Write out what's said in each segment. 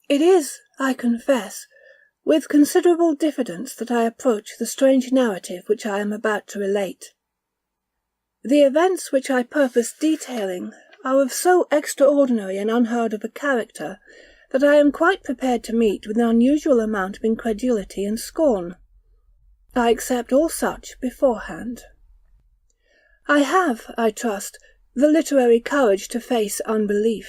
It is, I confess, with considerable diffidence that I approach the strange narrative which I am about to relate. The events which I purpose detailing are of so extraordinary and unheard of a character that I am quite prepared to meet with an unusual amount of incredulity and scorn. I accept all such beforehand. I have, I trust, the literary courage to face unbelief.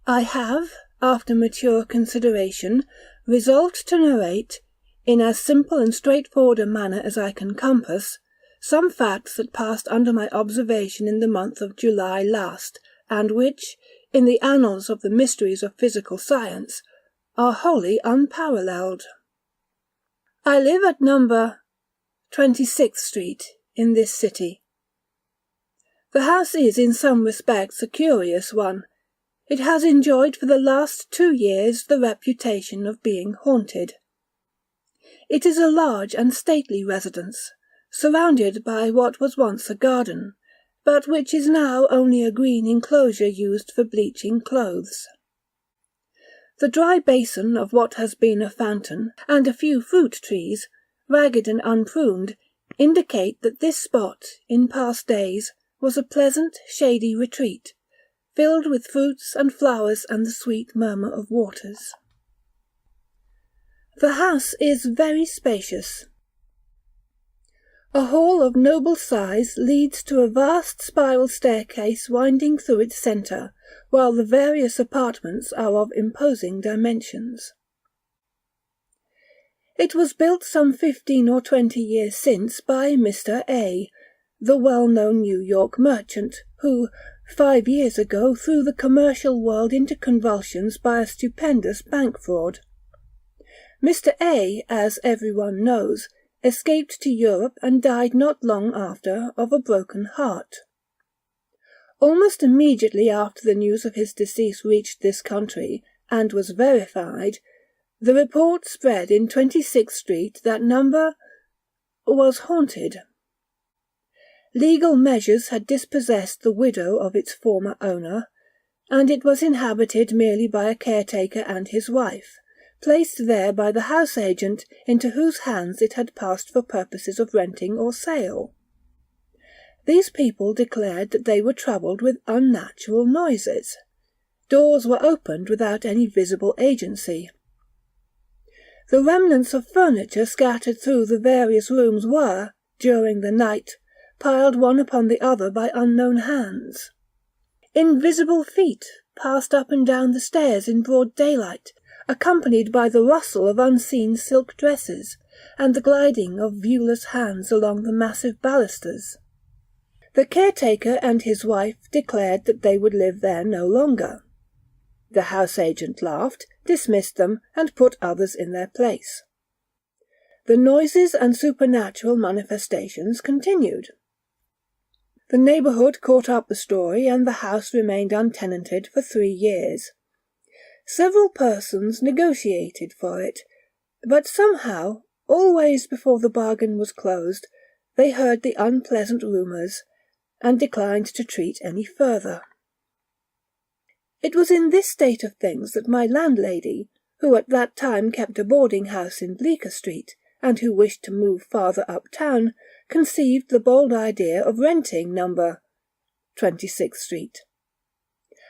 I have, after mature consideration, resolved to narrate, in as simple and straightforward a manner as I can compass, some facts that passed under my observation in the month of July last, and which, in the annals of the mysteries of physical science, are wholly unparalleled. I live at number 26th Street in this city. The house is in some respects a curious one. It has enjoyed for the last 2 years the reputation of being haunted. It is a large and stately residence, surrounded by what was once a garden, but which is now only a green enclosure used for bleaching clothes. The dry basin of what has been a fountain, and a few fruit trees, ragged and unpruned, indicate that this spot, in past days, was a pleasant, shady retreat, filled with fruits and flowers and the sweet murmur of waters. The house is very spacious. A hall of noble size leads to a vast spiral staircase winding through its centre, while the various apartments are of imposing dimensions. It was built some 15 or 20 years since by Mr. A., the well-known New York merchant, who, 5 years ago, threw the commercial world into convulsions by a stupendous bank fraud. Mr. A., as everyone knows, escaped to Europe and died not long after of a broken heart. Almost immediately after the news of his decease reached this country, and was verified, the report spread in 26th Street that number was haunted. Legal measures had dispossessed the widow of its former owner, and it was inhabited merely by a caretaker and his wife, placed there by the house agent into whose hands it had passed for purposes of renting or sale. These people declared that they were troubled with unnatural noises. Doors were opened without any visible agency. The remnants of furniture scattered through the various rooms were, during the night, piled one upon the other by unknown hands. Invisible feet passed up and down the stairs in broad daylight, accompanied by the rustle of unseen silk dresses, and the gliding of viewless hands along the massive balusters. The caretaker and his wife declared that they would live there no longer. The house agent laughed, dismissed them, and put others in their place. The noises and supernatural manifestations continued. The neighbourhood caught up the story, and the house remained untenanted for 3 years. Several persons negotiated for it, but somehow, always before the bargain was closed, they heard the unpleasant rumours, and declined to treat any further. It was in this state of things that my landlady, who at that time kept a boarding-house in Bleecker Street, and who wished to move farther up-town, conceived the bold idea of renting number 26th Street.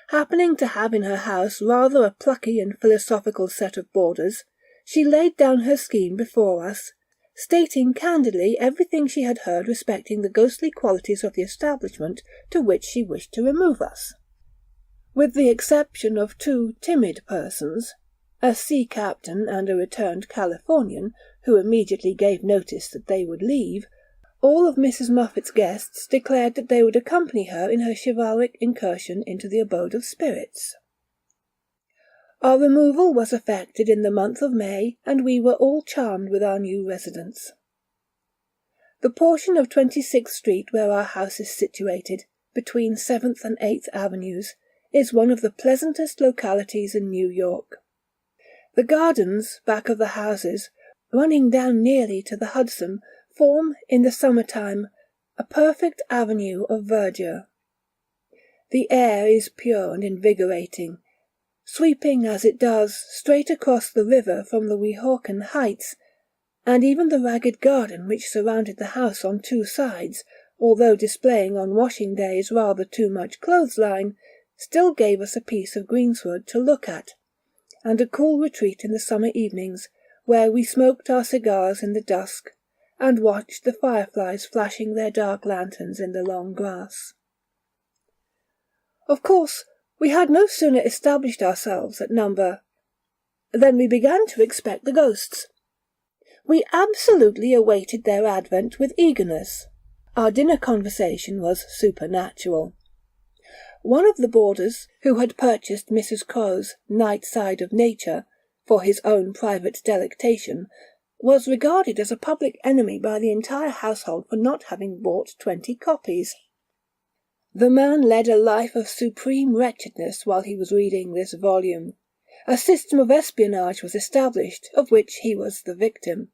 Happening to have in her house rather a plucky and philosophical set of boarders, she laid down her scheme before us, stating candidly everything she had heard respecting the ghostly qualities of the establishment to which she wished to remove us. With the exception of 2 timid persons, a sea captain and a returned Californian, who immediately gave notice that they would leave, all of Mrs. Muffet's guests declared that they would accompany her in her chivalric incursion into the abode of spirits. Our removal was effected in the month of May, and we were all charmed with our new residence. The portion of 26th Street where our house is situated, between 7th and 8th Avenues, is one of the pleasantest localities in New York. The gardens, back of the houses, running down nearly to the Hudson, form, in the summer-time, a perfect avenue of verdure. The air is pure and invigorating, sweeping as it does straight across the river from the Weehawken heights, and even the ragged garden which surrounded the house on two sides, although displaying on washing days rather too much clothesline, still gave us a piece of greensward to look at, and a cool retreat in the summer evenings, where we smoked our cigars in the dusk, and watched the fireflies flashing their dark lanterns in the long grass. Of course, we had no sooner established ourselves at number than we began to expect the ghosts. We absolutely awaited their advent with eagerness. Our dinner conversation was supernatural. One of the boarders, who had purchased Mrs. Crow's Night Side of Nature for his own private delectation, was regarded as a public enemy by the entire household for not having bought 20 copies. The man led a life of supreme wretchedness while he was reading this volume. A system of espionage was established, of which he was the victim.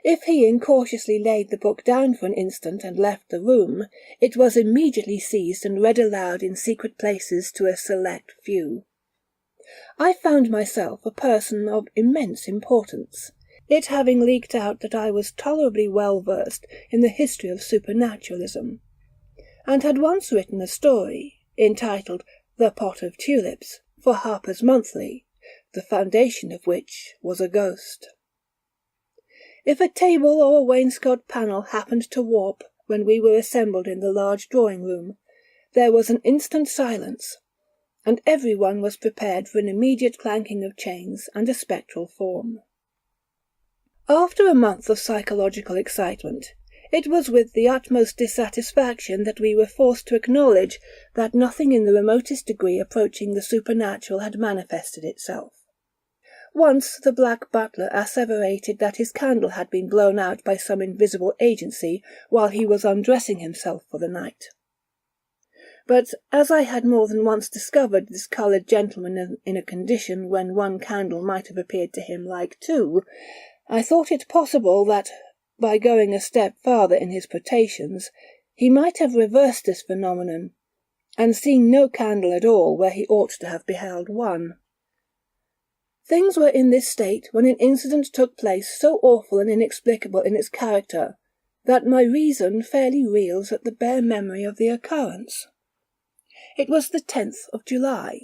If he incautiously laid the book down for an instant and left the room, it was immediately seized and read aloud in secret places to a select few. I found myself a person of immense importance, it having leaked out that I was tolerably well versed in the history of supernaturalism, and had once written a story, entitled The Pot of Tulips, for Harper's Monthly, the foundation of which was a ghost. If a table or a wainscot panel happened to warp when we were assembled in the large drawing-room, there was an instant silence, and everyone was prepared for an immediate clanking of chains and a spectral form. After a month of psychological excitement, it was with the utmost dissatisfaction that we were forced to acknowledge that nothing in the remotest degree approaching the supernatural had manifested itself. Once the black butler asseverated that his candle had been blown out by some invisible agency while he was undressing himself for the night. But as I had more than once discovered this coloured gentleman in a condition when one candle might have appeared to him like two, I thought it possible that, by going a step farther in his potations, he might have reversed this phenomenon, and seen no candle at all where he ought to have beheld one. Things were in this state when an incident took place so awful and inexplicable in its character, that my reason fairly reels at the bare memory of the occurrence. It was the 10th of July.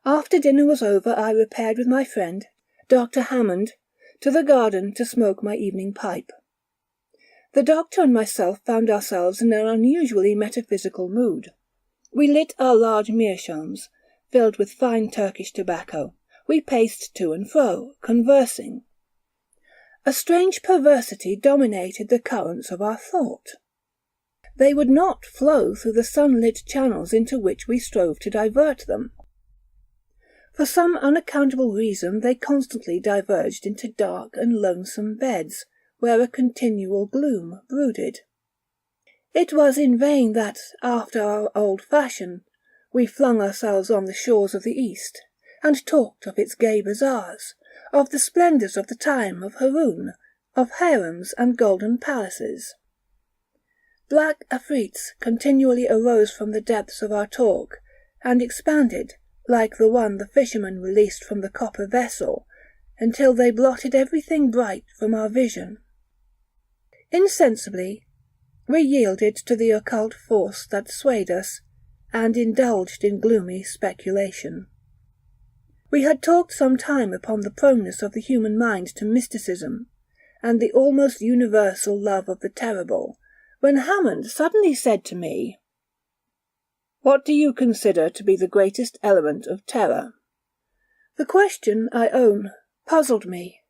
After dinner was over, I repaired with my friend, Dr. Hammond, to the garden to smoke my evening pipe. The doctor and myself found ourselves in an unusually metaphysical mood. We lit our large meerschaums, filled with fine Turkish tobacco. We paced to and fro, conversing. A strange perversity dominated the currents of our thought. They would not flow through the sunlit channels into which we strove to divert them. For some unaccountable reason they constantly diverged into dark and lonesome beds, where a continual gloom brooded. It was in vain that, after our old fashion, we flung ourselves on the shores of the East, and talked of its gay bazaars, of the splendours of the time of Haroun, of harems and golden palaces. Black afrits continually arose from the depths of our talk, and expanded, like the one the fisherman released from the copper vessel, until they blotted everything bright from our vision. Insensibly, we yielded to the occult force that swayed us, and indulged in gloomy speculation. We had talked some time upon the proneness of the human mind to mysticism, and the almost universal love of the terrible, when Hammond suddenly said to me, "What do you consider to be the greatest element of terror?" The question, I own, puzzled me.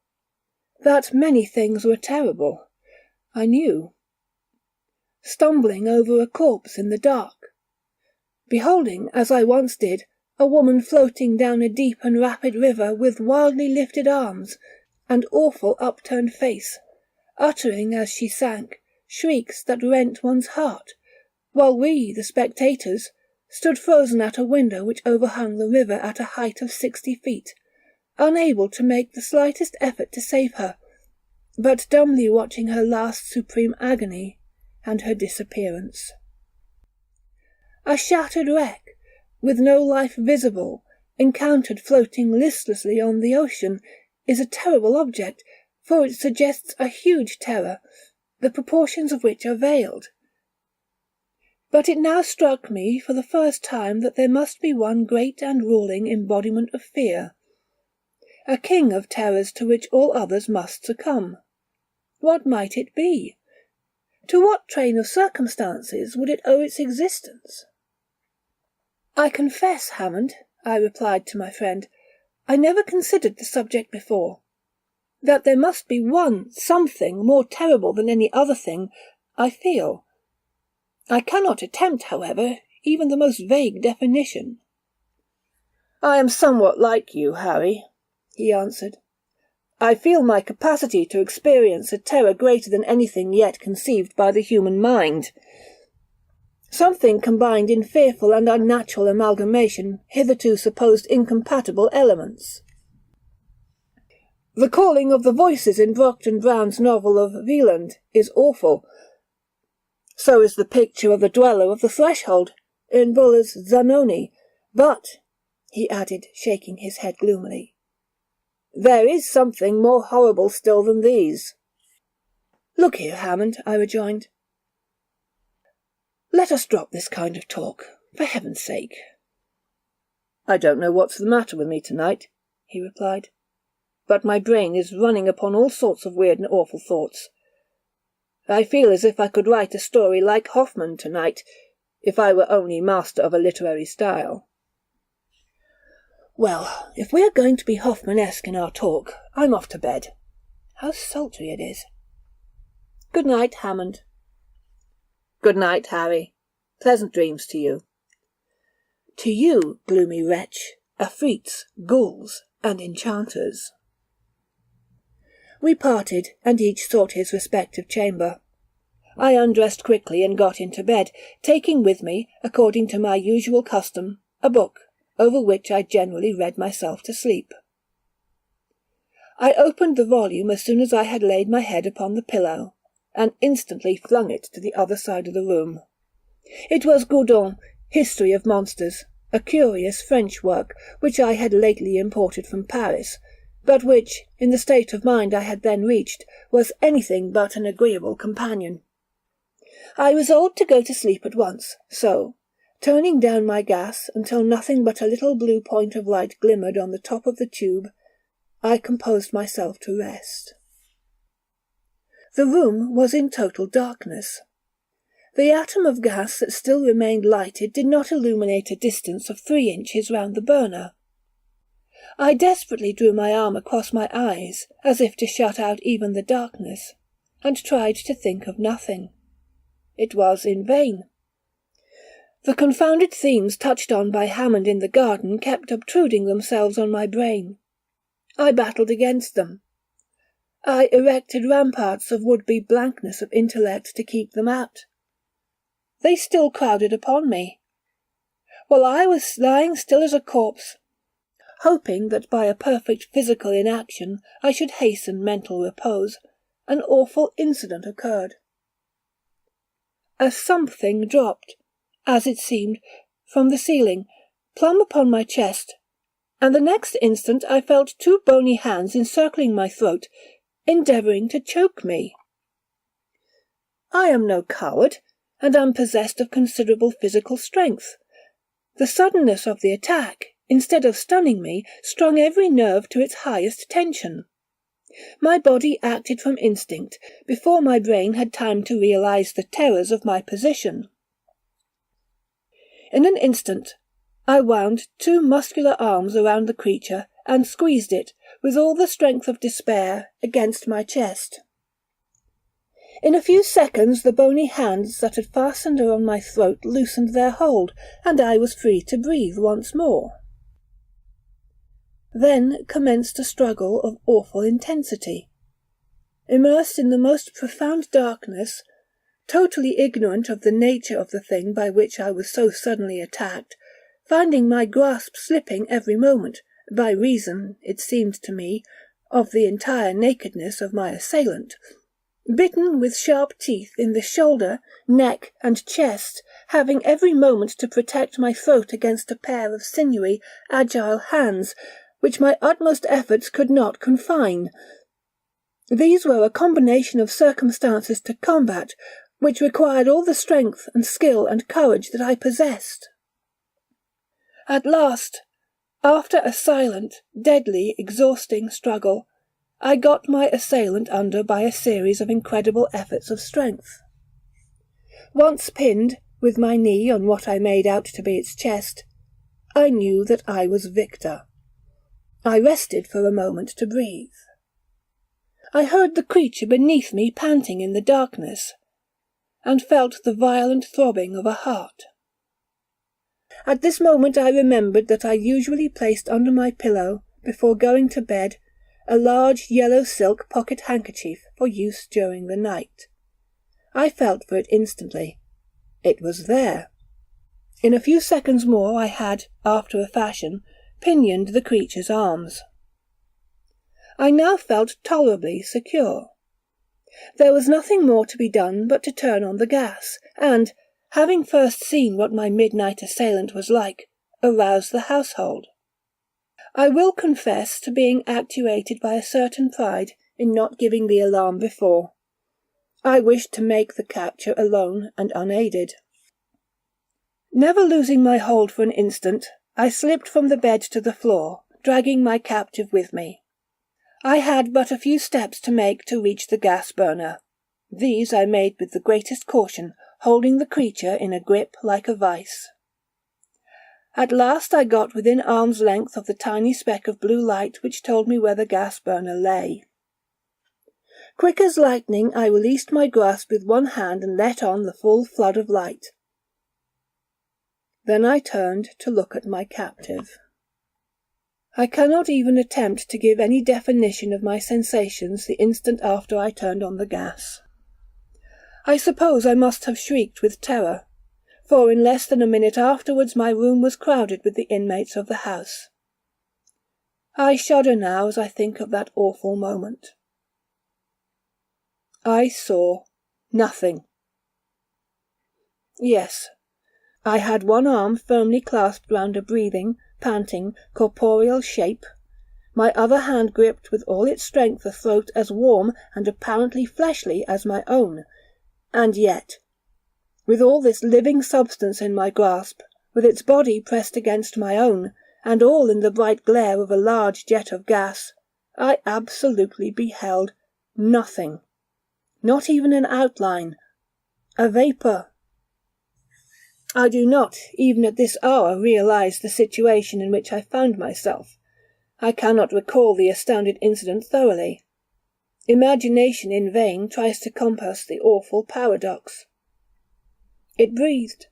That many things were terrible, I knew. Stumbling over a corpse in the dark, beholding, as I once did, a woman floating down a deep and rapid river with wildly lifted arms and awful upturned face, uttering as she sank shrieks that rent one's heart, while we, the spectators, stood frozen at a window which overhung the river at a height of 60 feet, unable to make the slightest effort to save her, but dumbly watching her last supreme agony and her disappearance. A shattered wreck, with no life visible, encountered floating listlessly on the ocean, is a terrible object, for it suggests a huge terror, the proportions of which are veiled. But it now struck me for the first time that there must be one great and ruling embodiment of fear, a king of terrors to which all others must succumb. What might it be? To what train of circumstances would it owe its existence? "I confess, Hammond," I replied to my friend, "I never considered the subject before. That there must be something more terrible than any other thing, I feel. I cannot attempt, however, even the most vague definition." "I am somewhat like you, Harry," he answered. "I feel my capacity to experience a terror greater than anything yet conceived by the human mind. Something combined in fearful and unnatural amalgamation hitherto supposed incompatible elements. The calling of the voices in Brockton Brown's novel of Wieland is awful. So is the picture of the dweller of the threshold in Buller's Zanoni. But," he added, shaking his head gloomily, "there is something more horrible still than these." "Look here, Hammond," I rejoined. "Let us drop this kind of talk, for heaven's sake." "I don't know what's the matter with me tonight," he replied, "but my brain is running upon all sorts of weird and awful thoughts. I feel as if I could write a story like Hoffman tonight, if I were only master of a literary style." "Well, if we are going to be Hoffman-esque in our talk, I'm off to bed. How sultry it is. Good night, Hammond." "Good night, Harry. Pleasant dreams to you." "To you, gloomy wretch, afrits, ghouls, and enchanters." We parted, and each sought his respective chamber. I undressed quickly and got into bed, taking with me, according to my usual custom, a book, over which I generally read myself to sleep. I opened the volume as soon as I had laid my head upon the pillow, and instantly flung it to the other side of the room. It was Goudon's History of Monsters, a curious French work, which I had lately imported from Paris, but which, in the state of mind I had then reached, was anything but an agreeable companion. I resolved to go to sleep at once, so, turning down my gas until nothing but a little blue point of light glimmered on the top of the tube, I composed myself to rest. The room was in total darkness. The atom of gas that still remained lighted did not illuminate a distance of 3 inches round the burner. I desperately drew my arm across my eyes, as if to shut out even the darkness, and tried to think of nothing. It was in vain. The confounded themes touched on by Hammond in the garden kept obtruding themselves on my brain. I battled against them. I erected ramparts of would-be blankness of intellect to keep them out. They still crowded upon me, while I was lying still as a corpse, hoping that by a perfect physical inaction I should hasten mental repose. An awful incident occurred. A something dropped, as it seemed, from the ceiling, plumb upon my chest, and the next instant I felt 2 bony hands encircling my throat, endeavouring to choke me. I am no coward, and am possessed of considerable physical strength. The suddenness of the attack, instead of stunning me, strung every nerve to its highest tension. My body acted from instinct, before my brain had time to realize the terrors of my position. In an instant, I wound 2 muscular arms around the creature and squeezed it, with all the strength of despair, against my chest. In a few seconds the bony hands that had fastened around my throat loosened their hold, and I was free to breathe once more. Then commenced a struggle of awful intensity. Immersed in the most profound darkness, totally ignorant of the nature of the thing by which I was so suddenly attacked, finding my grasp slipping every moment, by reason, it seemed to me, of the entire nakedness of my assailant, bitten with sharp teeth in the shoulder, neck, and chest, having every moment to protect my throat against a pair of sinewy, agile hands, which my utmost efforts could not confine. These were a combination of circumstances to combat, which required all the strength and skill and courage that I possessed. At last, after a silent, deadly, exhausting struggle, I got my assailant under by a series of incredible efforts of strength. Once pinned, with my knee on what I made out to be its chest, I knew that I was victor. I rested for a moment to breathe. I heard the creature beneath me panting in the darkness, and felt the violent throbbing of a heart. At this moment I remembered that I usually placed under my pillow, before going to bed, a large yellow silk pocket handkerchief for use during the night. I felt for it instantly. It was there. In a few seconds more I had, after a fashion, pinioned the creature's arms. I now felt tolerably secure. There was nothing more to be done but to turn on the gas, and, having first seen what my midnight assailant was like, arouse the household. I will confess to being actuated by a certain pride in not giving the alarm before. I wished to make the capture alone and unaided. Never losing my hold for an instant, I slipped from the bed to the floor, dragging my captive with me. I had but a few steps to make to reach the gas burner. These I made with the greatest caution, holding the creature in a grip like a vice. At last I got within arm's length of the tiny speck of blue light which told me where the gas burner lay. Quick as lightning I released my grasp with one hand and let on the full flood of light. Then I turned to look at my captive. I cannot even attempt to give any definition of my sensations the instant after I turned on the gas. I suppose I must have shrieked with terror, for in less than a minute afterwards my room was crowded with the inmates of the house. I shudder now as I think of that awful moment. I saw nothing. Yes, I had one arm firmly clasped round a breathing, panting, corporeal shape, my other hand gripped with all its strength a throat as warm and apparently fleshly as my own, and yet, with all this living substance in my grasp, with its body pressed against my own, and all in the bright glare of a large jet of gas, I absolutely beheld nothing, not even an outline, a vapour. I do not, even at this hour, realize the situation in which I found myself. I cannot recall the astounded incident thoroughly. Imagination in vain tries to compass the awful paradox. It breathed.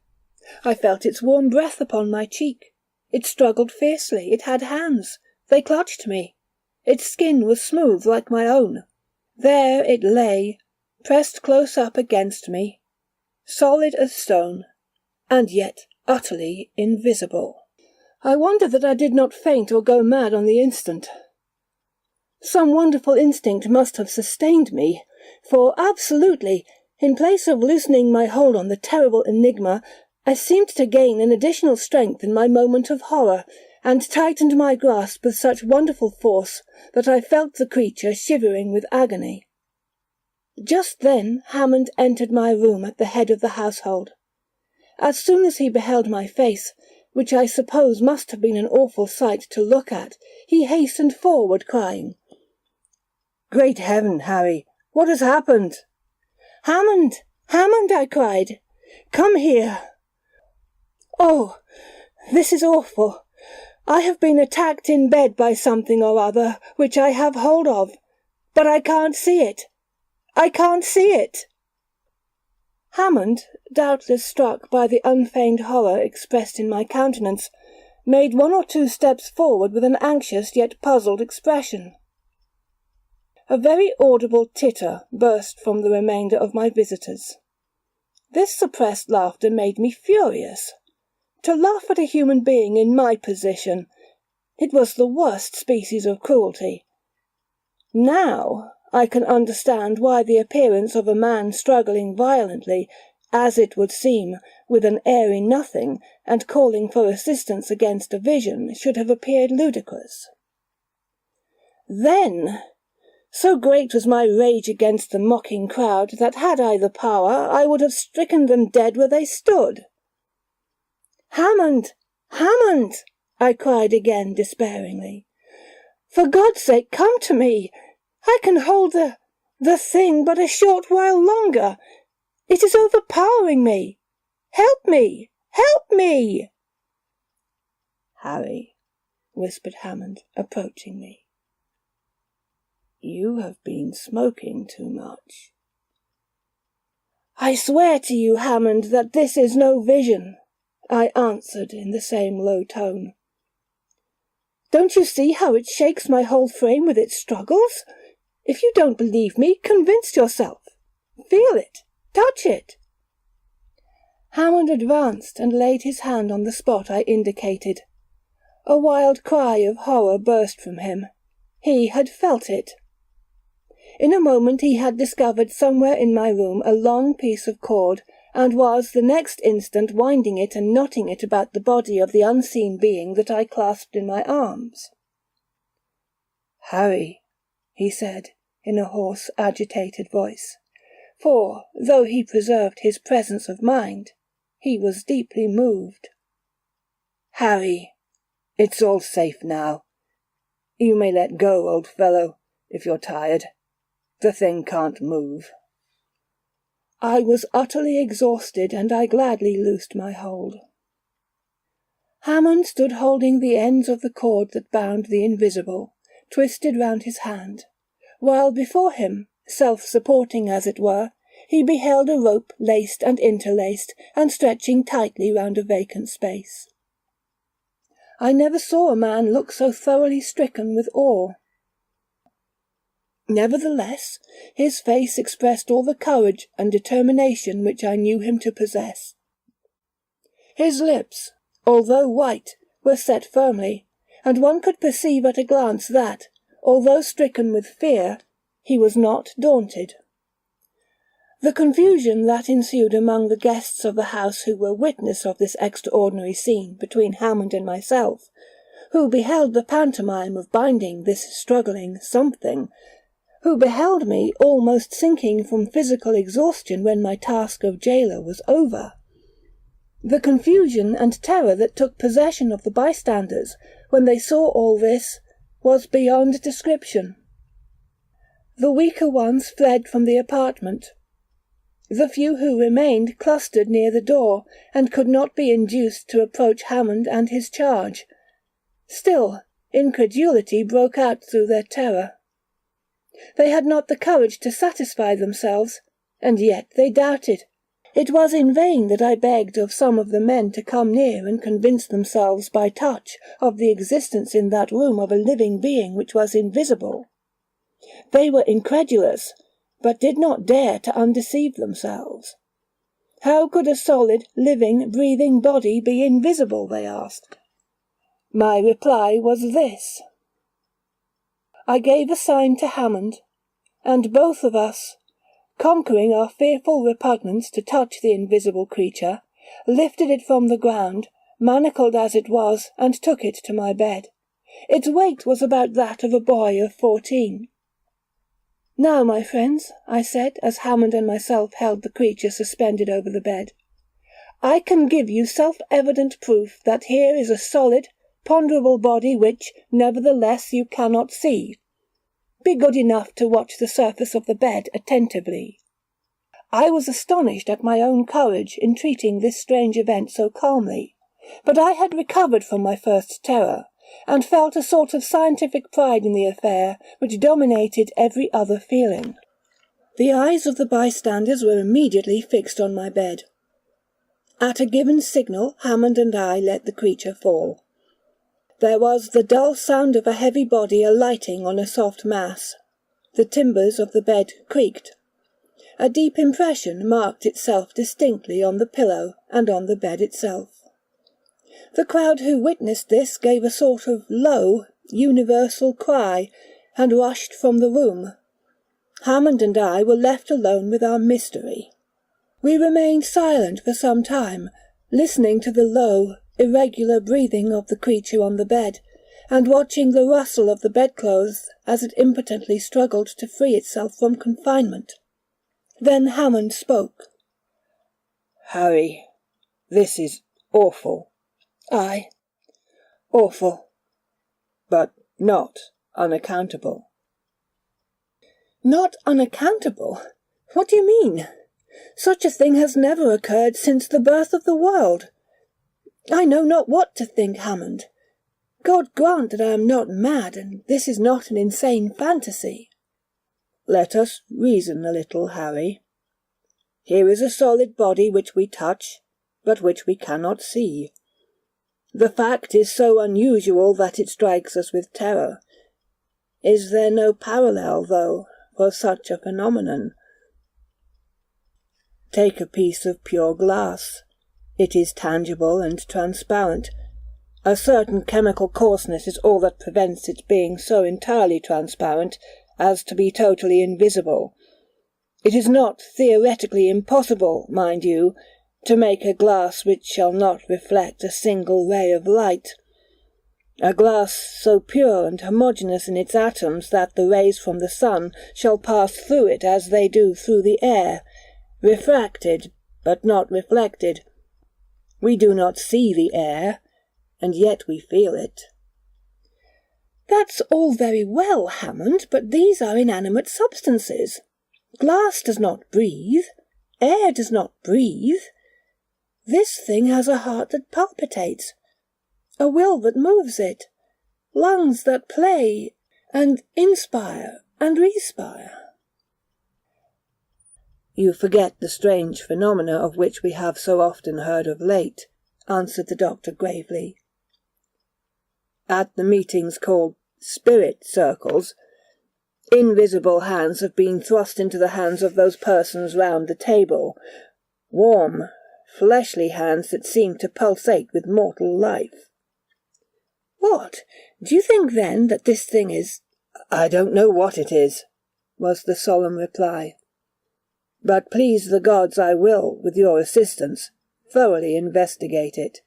I felt its warm breath upon my cheek. It struggled fiercely. It had hands. They clutched me. Its skin was smooth like my own. There it lay, pressed close up against me, solid as stone, and yet utterly invisible. I wonder that I did not faint or go mad on the instant. Some wonderful instinct must have sustained me, for absolutely, in place of loosening my hold on the terrible enigma, I seemed to gain an additional strength in my moment of horror, and tightened my grasp with such wonderful force that I felt the creature shivering with agony. Just then Hammond entered my room at the head of the household. As soon as he beheld my face, which I suppose must have been an awful sight to look at, he hastened forward, crying, "Great heaven, Harry, what has happened?" "Hammond, Hammond," I cried, "come here. Oh, this is awful. I have been attacked in bed by something or other, which I have hold of, but I can't see it. I can't see it." Hammond, doubtless struck by the unfeigned horror expressed in my countenance, made one or two steps forward with an anxious yet puzzled expression. A very audible titter burst from the remainder of my visitors. This suppressed laughter made me furious. To laugh at a human being in my position, it was the worst species of cruelty. Now I can understand why the appearance of a man struggling violently, as it would seem, with an airy nothing, and calling for assistance against a vision, should have appeared ludicrous. Then, so great was my rage against the mocking crowd, that had I the power, I would have stricken them dead where they stood. "Hammond! Hammond!" I cried again despairingly. "For God's sake, come to me! I can hold the thing but a short while longer. It is overpowering me. Help me! Help me!" "Harry," whispered Hammond, approaching me, "you have been smoking too much." "I swear to you, Hammond, that this is no vision," I answered in the same low tone. "Don't you see how it shakes my whole frame with its struggles? If you don't believe me, convince yourself. Feel it. Touch it." Hammond advanced and laid his hand on the spot I indicated. A wild cry of horror burst from him. He had felt it. In a moment he had discovered somewhere in my room a long piece of cord, and was the next instant winding it and knotting it about the body of the unseen being that I clasped in my arms. "Harry," he said, in a hoarse, agitated voice, for, though he preserved his presence of mind, he was deeply moved. "Harry, it's all safe now. You may let go, old fellow, if you're tired. The thing can't move." I was utterly exhausted, and I gladly loosed my hold. Hammond stood holding the ends of the cord that bound the invisible, twisted round his hand, while before him, self-supporting as it were, he beheld a rope laced and interlaced, and stretching tightly round a vacant space. I never saw a man look so thoroughly stricken with awe. Nevertheless, his face expressed all the courage and determination which I knew him to possess. His lips, although white, were set firmly, and one could perceive at a glance that, although stricken with fear, he was not daunted. The confusion that ensued among the guests of the house who were witness of this extraordinary scene between Hammond and myself, who beheld the pantomime of binding this struggling something, who beheld me almost sinking from physical exhaustion when my task of jailer was over. The confusion and terror that took possession of the bystanders when they saw all this was beyond description. The weaker ones fled from the apartment. The few who remained clustered near the door, and could not be induced to approach Hammond and his charge. Still, incredulity broke out through their terror. They had not the courage to satisfy themselves, and yet they doubted. It was in vain that I begged of some of the men to come near and convince themselves by touch of the existence in that room of a living being which was invisible. They were incredulous, but did not dare to undeceive themselves. How could a solid, living, breathing body be invisible, they asked. My reply was this. I gave a sign to Hammond, and both of us, conquering our fearful repugnance to touch the invisible creature, lifted it from the ground, manacled as it was, and took it to my bed. Its weight was about that of a boy of 14. "Now, my friends," I said, as Hammond and myself held the creature suspended over the bed, "I can give you self-evident proof that here is a solid, ponderable body which, nevertheless, you cannot see. Be good enough to watch the surface of the bed attentively." I was astonished at my own courage in treating this strange event so calmly, but I had recovered from my first terror, and felt a sort of scientific pride in the affair which dominated every other feeling. The eyes of the bystanders were immediately fixed on my bed. At a given signal, Hammond and I let the creature fall. There was the dull sound of a heavy body alighting on a soft mass. The timbers of the bed creaked. A deep impression marked itself distinctly on the pillow and on the bed itself. The crowd who witnessed this gave a sort of low, universal cry, and rushed from the room. Hammond and I were left alone with our mystery. We remained silent for some time, listening to the low, irregular breathing of the creature on the bed, and watching the rustle of the bedclothes as it impotently struggled to free itself from confinement. Then Hammond spoke. "Harry, this is awful." "Aye." "Awful, but not unaccountable." "Not unaccountable? What do you mean? Such a thing has never occurred since the birth of the world. I know not what to think, Hammond. God grant that I am not mad, and this is not an insane fantasy." "Let us reason a little, Harry. Here is a solid body which we touch, but which we cannot see. The fact is so unusual that it strikes us with terror. Is there no parallel, though, for such a phenomenon? Take a piece of pure glass. It is tangible and transparent. A certain chemical coarseness is all that prevents its being so entirely transparent as to be totally invisible. It is not theoretically impossible, mind you, to make a glass which shall not reflect a single ray of light. A glass so pure and homogeneous in its atoms that the rays from the sun shall pass through it as they do through the air, refracted but not reflected. We do not see the air, and yet we feel it." "That's all very well, Hammond, but these are inanimate substances. Glass does not breathe. Air does not breathe. This thing has a heart that palpitates, a will that moves it, lungs that play and inspire and respire." "You forget the strange phenomena of which we have so often heard of late," answered the doctor gravely. "At the meetings called spirit circles, invisible hands have been thrust into the hands of those persons round the table, warm, fleshly hands that seem to pulsate with mortal life." "What? Do you think, then, that this thing is—" "I don't know what it is," was the solemn reply. "But please the gods I will, with your assistance, thoroughly investigate it."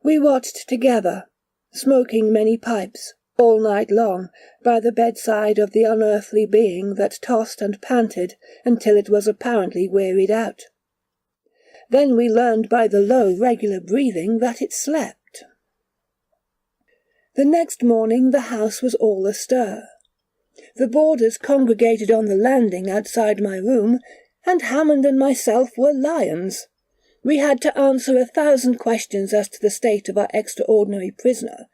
We watched together, smoking many pipes, all night long, by the bedside of the unearthly being that tossed and panted until it was apparently wearied out. Then we learned by the low, regular breathing that it slept. The next morning the house was all astir. The boarders congregated on the landing outside my room, and Hammond and myself were lions. We had to answer 1,000 questions as to the state of our extraordinary prisoner,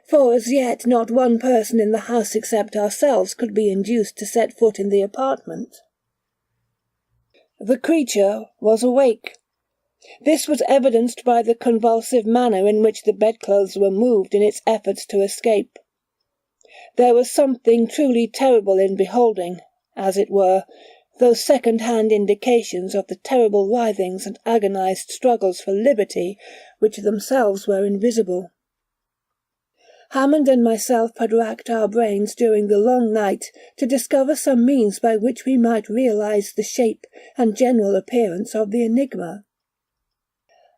for as yet not one person in the house except ourselves could be induced to set foot in the apartment. The creature was awake. This was evidenced by the convulsive manner in which the bedclothes were moved in its efforts to escape. There was something truly terrible in beholding, as it were, those second-hand indications of the terrible writhings and agonized struggles for liberty which themselves were invisible. Hammond and myself had racked our brains during the long night to discover some means by which we might realize the shape and general appearance of the enigma.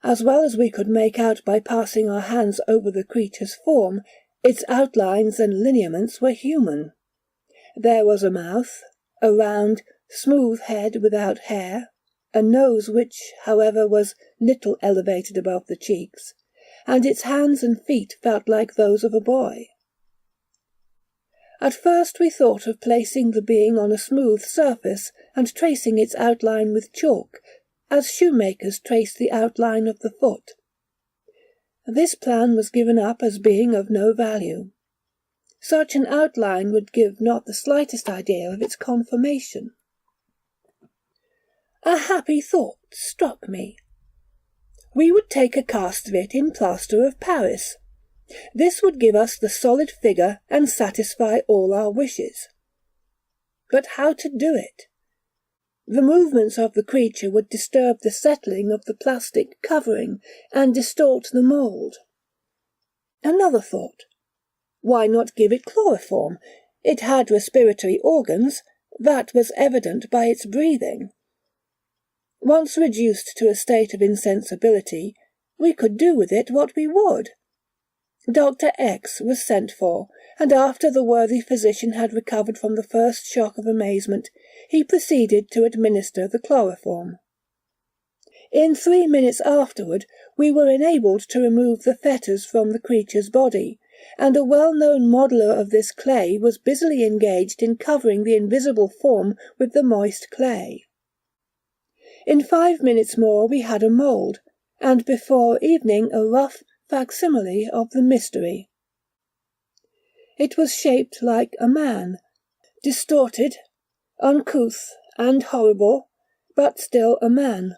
As well as we could make out by passing our hands over the creature's form, its outlines and lineaments were human. There was a mouth, a round, smooth head without hair, a nose which, however, was little elevated above the cheeks, and its hands and feet felt like those of a boy. At first we thought of placing the being on a smooth surface and tracing its outline with chalk, as shoemakers trace the outline of the foot. This plan was given up as being of no value. Such an outline would give not the slightest idea of its conformation. A happy thought struck me. We would take a cast of it in plaster of Paris. This would give us the solid figure and satisfy all our wishes. But how to do it? The movements of the creature would disturb the settling of the plastic covering and distort the mould. Another thought. Why not give it chloroform? It had respiratory organs, that was evident by its breathing. Once reduced to a state of insensibility, we could do with it what we would. Dr. X was sent for, and after the worthy physician had recovered from the first shock of amazement, he proceeded to administer the chloroform. In 3 minutes afterward, we were enabled to remove the fetters from the creature's body, and a well-known modeller of this clay was busily engaged in covering the invisible form with the moist clay. In 5 minutes more we had a mould, and before evening a rough facsimile of the mystery. It was shaped like a man, distorted, uncouth, and horrible, but still a man.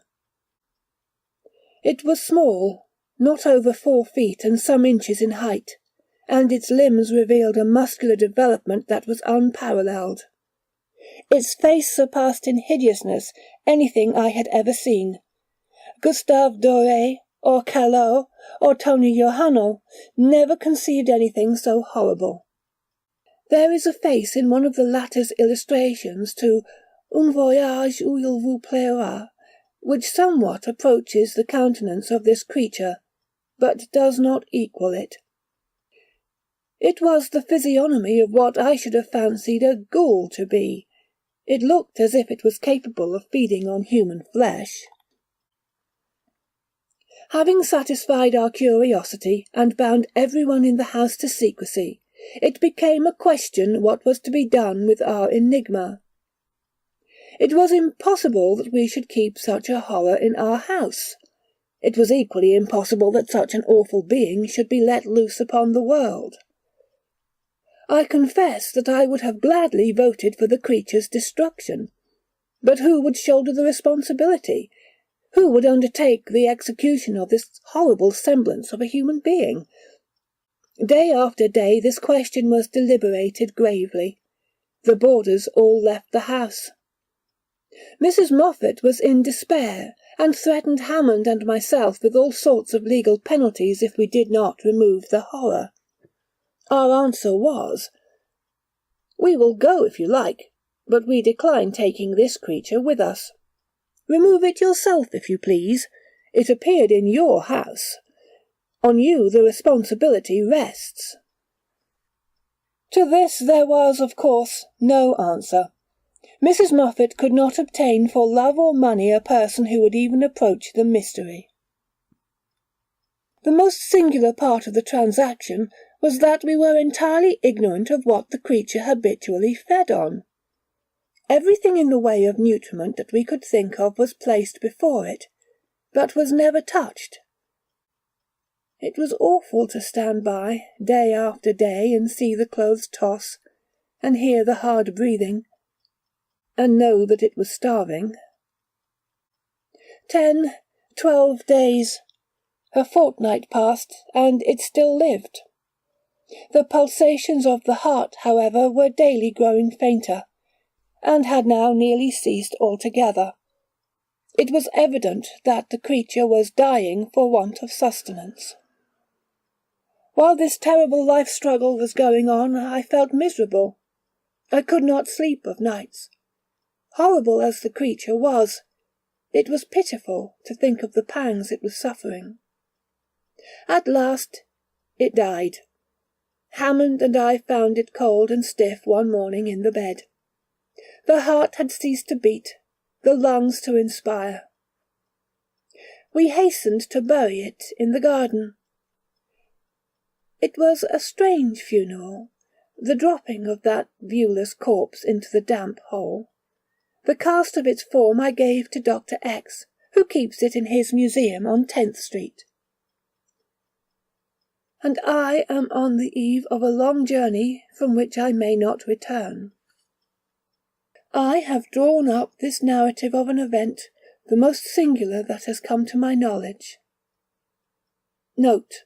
It was small, not over 4 feet and some inches in height, and its limbs revealed a muscular development that was unparalleled. Its face surpassed in hideousness anything I had ever seen. Gustave Doré, or Callot, or Tony Johanno never conceived anything so horrible. There is a face in one of the latter's illustrations to Un voyage où il vous plaira, which somewhat approaches the countenance of this creature, but does not equal it. It was the physiognomy of what I should have fancied a ghoul to be. It looked as if it was capable of feeding on human flesh. Having satisfied our curiosity and bound everyone in the house to secrecy, it became a question what was to be done with our enigma. It was impossible that we should keep such a horror in our house. It was equally impossible that such an awful being should be let loose upon the world. I confess that I would have gladly voted for the creature's destruction. But who would shoulder the responsibility? Who would undertake the execution of this horrible semblance of a human being? Day after day this question was deliberated gravely. The boarders all left the house. Mrs. Moffat was in despair, and threatened Hammond and myself with all sorts of legal penalties if we did not remove the horror. Our answer was, "We will go if you like, but we decline taking this creature with us. Remove it yourself if you please. It appeared in your house. On you the responsibility rests." To this there was, of course, no answer. Mrs. Moffat could not obtain for love or money a person who would even approach the mystery. The most singular part of the transaction was that we were entirely ignorant of what the creature habitually fed on. Everything in the way of nutriment that we could think of was placed before it, but was never touched. It was awful to stand by, day after day, and see the clothes toss, and hear the hard breathing, and know that it was starving. 10, 12 days, a fortnight passed, and it still lived. The pulsations of the heart, however, were daily growing fainter, and had now nearly ceased altogether. It was evident that the creature was dying for want of sustenance. While this terrible life-struggle was going on, I felt miserable. I could not sleep of nights. Horrible as the creature was, it was pitiful to think of the pangs it was suffering. At last it died. Hammond and I found it cold and stiff one morning in the bed. The heart had ceased to beat, the lungs to inspire. We hastened to bury it in the garden. It was a strange funeral, the dropping of that viewless corpse into the damp hole. The cast of its form I gave to Dr. X, who keeps it in his museum on 10th Street. And I am on the eve of a long journey from which I may not return. I have drawn up this narrative of an event, the most singular that has come to my knowledge. Note: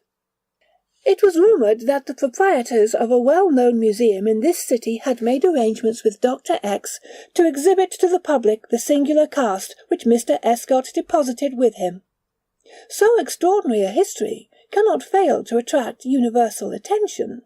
it was rumoured that the proprietors of a well-known museum in this city had made arrangements with Dr. X to exhibit to the public the singular cast which Mr. Escott deposited with him. So extraordinary a history cannot fail to attract universal attention.